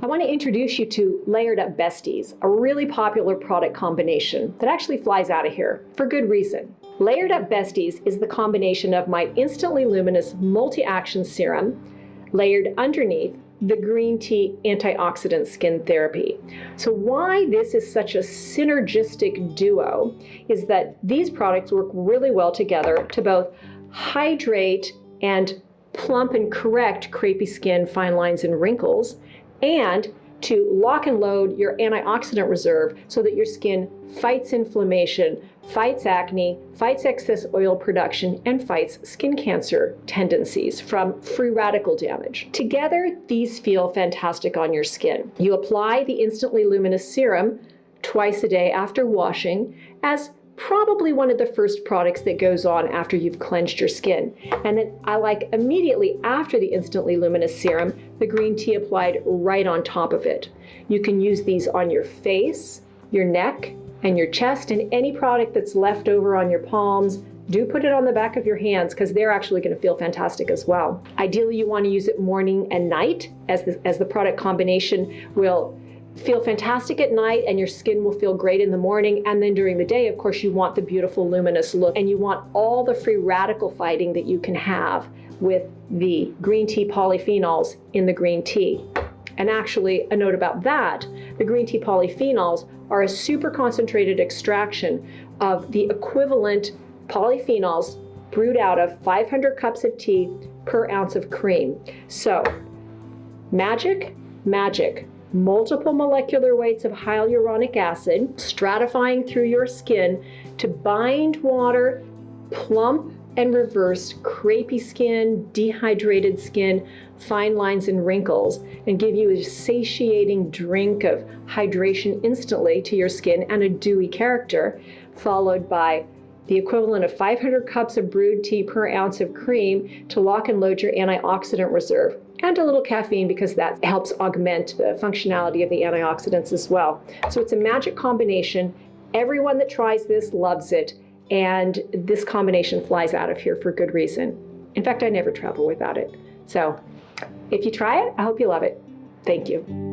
I want to introduce you to Layered Up Besties, a really popular product combination that actually flies out of here for good reason. Layered Up Besties is the combination of my Instantly Luminous Multi-Action Serum layered underneath the Green Tea Antioxidant Skin Therapy. So why this is such a synergistic duo is that these products work really well together to both hydrate and plump and correct crepey skin, fine lines, and wrinkles, and to lock and load your antioxidant reserve so that your skin fights inflammation, fights acne, fights excess oil production, and fights skin cancer tendencies from free radical damage. Together, these feel fantastic on your skin. You apply the Instantly Luminous Serum twice a day after washing as probably one of the first products that goes on after you've cleansed your skin. And then I like immediately after the Instantly Luminous Serum, the green tea applied right on top of it. You can use these on your face, your neck, and your chest, and any product that's left over on your palms. Do put it on the back of your hands because they're actually going to feel fantastic as well. Ideally, you want to use it morning and night as the product combination will feel fantastic at night and your skin will feel great in the morning. And then during the day, of course, you want the beautiful luminous look and you want all the free radical fighting that you can have with the green tea polyphenols in the green tea. And actually, a note about that, the green tea polyphenols are a super concentrated extraction of the equivalent polyphenols brewed out of 500 cups of tea per ounce of cream. So, magic, multiple molecular weights of hyaluronic acid stratifying through your skin to bind water, plump and reverse crepey skin, dehydrated skin, fine lines and wrinkles, and give you a satiating drink of hydration instantly to your skin and a dewy character, followed by the equivalent of 500 cups of brewed tea per ounce of cream to lock and load your antioxidant reserve, and a little caffeine because that helps augment the functionality of the antioxidants as well. So it's a magic combination. Everyone that tries this loves it, and this combination flies out of here for good reason. In fact, I never travel without it. So if you try it, I hope you love it. Thank you.